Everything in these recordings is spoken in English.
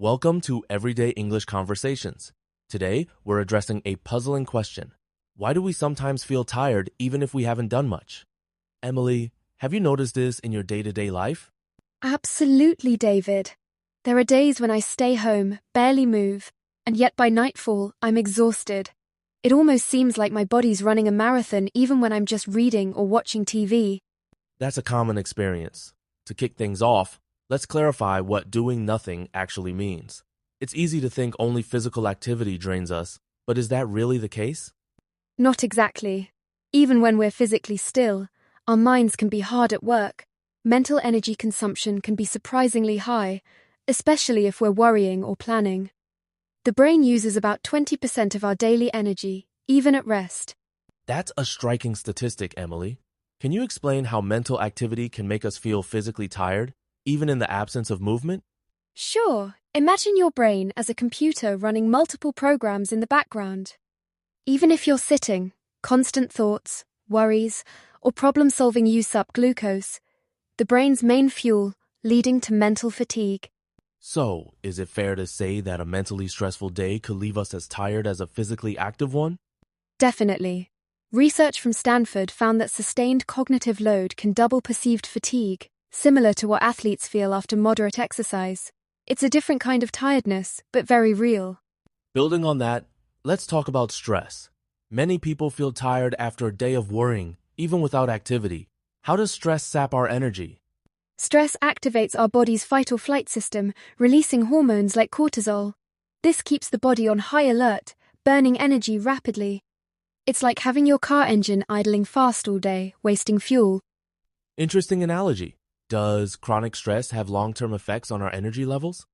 Welcome to Everyday English Conversations. Today, we're addressing a puzzling question. Why do we sometimes feel tired even if we haven't done much? Emily, have you noticed this in your day-to-day life? Absolutely, David. There are days when I stay home, barely move, and yet by nightfall, I'm exhausted. It almost seems like my body's running a marathon even when I'm just reading or watching TV. That's a common experience. To kick things off, let's clarify what doing nothing actually means. It's easy to think only physical activity drains us, but is that really the case? Not exactly. Even when we're physically still, our minds can be hard at work. Mental energy consumption can be surprisingly high, especially if we're worrying or planning. The brain uses about 20% of our daily energy, even at rest. That's a striking statistic, Emily. Can you explain how mental activity can make us feel physically tired, even in the absence of movement? Sure, imagine your brain as a computer running multiple programs in the background. Even if you're sitting, constant thoughts, worries, or problem-solving use up glucose, the brain's main fuel, leading to mental fatigue. So, is it fair to say that a mentally stressful day could leave us as tired as a physically active one? Definitely. Research from Stanford found that sustained cognitive load can double perceived fatigue, similar to what athletes feel after moderate exercise. It's a different kind of tiredness, but very real. Building on that, let's talk about stress. Many people feel tired after a day of worrying, even without activity. How does stress sap our energy? Stress activates our body's fight-or-flight system, releasing hormones like cortisol. This keeps the body on high alert, burning energy rapidly. It's like having your car engine idling fast all day, wasting fuel. Interesting analogy. Does chronic stress have long-term effects on our energy levels?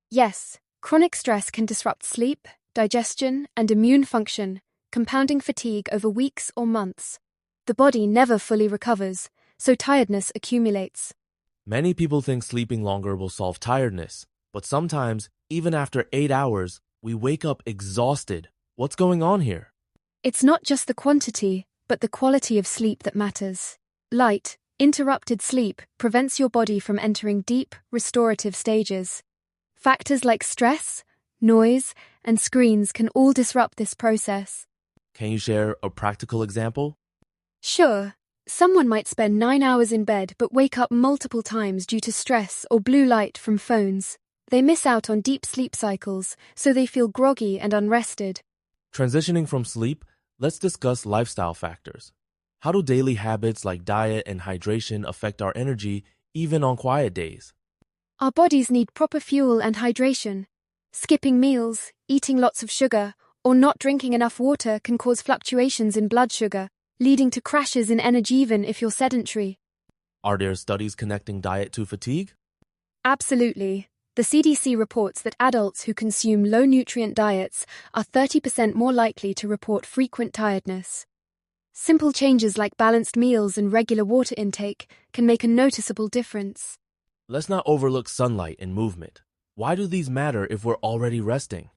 Yes, chronic stress can disrupt sleep, digestion, and immune function, compounding fatigue over weeks or months. The body never fully recovers, so tiredness accumulates. Many people think sleeping longer will solve tiredness, but sometimes, even after 8 hours, we wake up exhausted. What's going on here? It's not just the quantity, but the quality of sleep that matters. Light, interrupted sleep prevents your body from entering deep, restorative stages. Factors like stress, noise, and screens can all disrupt this process. Can you share a practical example? Sure, someone might spend 9 hours in bed but wake up multiple times due to stress or blue light from phones. They miss out on deep sleep cycles, so they feel groggy and unrested. Transitioning from sleep, let's discuss lifestyle factors. How do daily habits like diet and hydration affect our energy, even on quiet days? Our bodies need proper fuel and hydration. Skipping meals, eating lots of sugar, or not drinking enough water can cause fluctuations in blood sugar, leading to crashes in energy even if you're sedentary. Are there studies connecting diet to fatigue? Absolutely. The CDC reports that adults who consume low-nutrient diets are 30% more likely to report frequent tiredness. Simple changes like balanced meals and regular water intake can make a noticeable difference. Let's not overlook sunlight and movement. Why do these matter if we're already resting?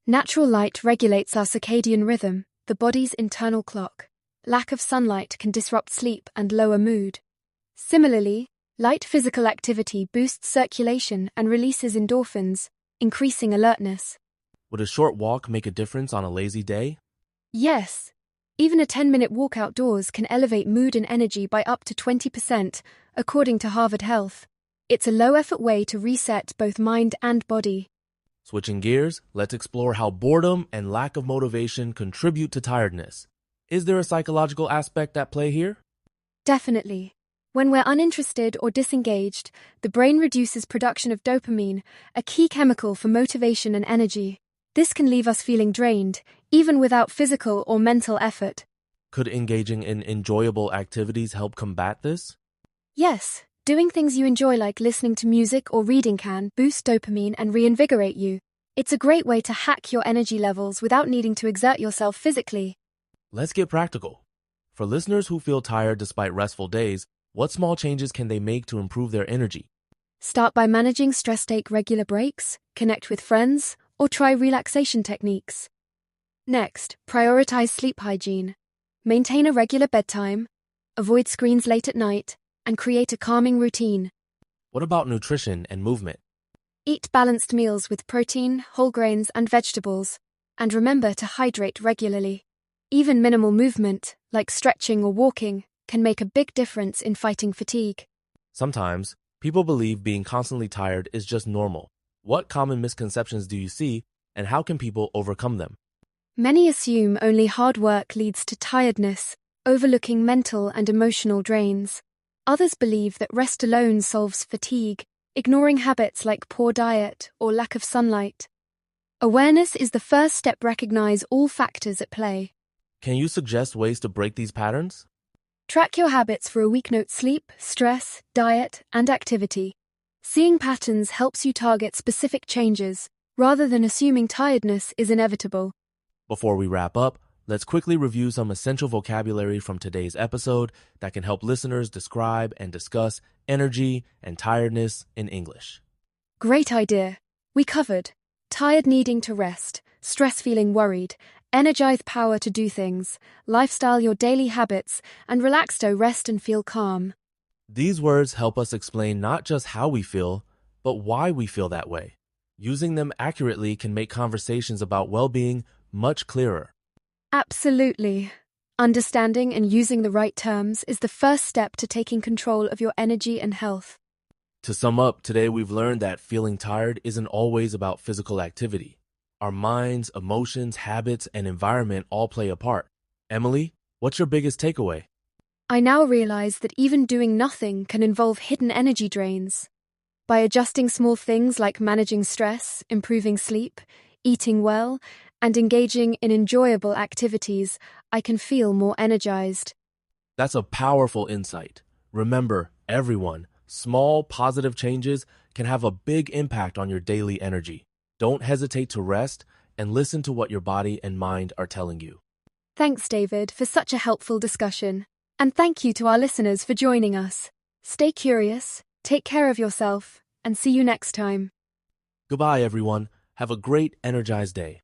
Natural light regulates our circadian rhythm, the body's internal clock. Lack of sunlight can disrupt sleep and lower mood. Similarly, light physical activity boosts circulation and releases endorphins, increasing alertness. Would a short walk make a difference on a lazy day? Yes. Even a 10-minute walk outdoors can elevate mood and energy by up to 20%, according to Harvard Health. It's a low-effort way to reset both mind and body. Switching gears, let's explore how boredom and lack of motivation contribute to tiredness. Is there a psychological aspect at play here? Definitely. When we're uninterested or disengaged, the brain reduces production of dopamine, a key chemical for motivation and energy. This can leave us feeling drained, even without physical or mental effort. Could engaging in enjoyable activities help combat this? Yes, doing things you enjoy like listening to music or reading can boost dopamine and reinvigorate you. It's a great way to hack your energy levels without needing to exert yourself physically. Let's get practical. For listeners who feel tired despite restful days, what small changes can they make to improve their energy? Start by managing stress. Take regular breaks, connect with friends, or try relaxation techniques. Next, prioritize sleep hygiene. Maintain a regular bedtime, avoid screens late at night, and create a calming routine. What about nutrition and movement? Eat balanced meals with protein, whole grains, and vegetables, and remember to hydrate regularly. Even minimal movement, like stretching or walking, can make a big difference in fighting fatigue. Sometimes, people believe being constantly tired is just normal. What common misconceptions do you see, and how can people overcome them? Many assume only hard work leads to tiredness, overlooking mental and emotional drains. Others believe that rest alone solves fatigue, ignoring habits like poor diet or lack of sunlight. Awareness is the first step to recognize all factors at play. Can you suggest ways to break these patterns? Track your habits for a week. Note sleep, stress, diet, and activity. Seeing patterns helps you target specific changes, rather than assuming tiredness is inevitable. Before we wrap up, let's quickly review some essential vocabulary from today's episode that can help listeners describe and discuss energy and tiredness in English. Great idea. We covered tired, needing to rest, stress, feeling worried, energized, power to do things, lifestyle, your daily habits, and relaxed, rest and feel calm. These words help us explain not just how we feel, but why we feel that way. Using them accurately can make conversations about well-being much clearer. Absolutely. Understanding and using the right terms is the first step to taking control of your energy and health. To sum up, today we've learned that feeling tired isn't always about physical activity. Our minds, emotions, habits, and environment all play a part. Emily, what's your biggest takeaway? I now realize that even doing nothing can involve hidden energy drains. By adjusting small things like managing stress, improving sleep, eating well, and engaging in enjoyable activities, I can feel more energized. That's a powerful insight. Remember, everyone, small positive changes can have a big impact on your daily energy. Don't hesitate to rest and listen to what your body and mind are telling you. Thanks, David, for such a helpful discussion. And thank you to our listeners for joining us. Stay curious, take care of yourself, and see you next time. Goodbye, everyone. Have a great, energized day.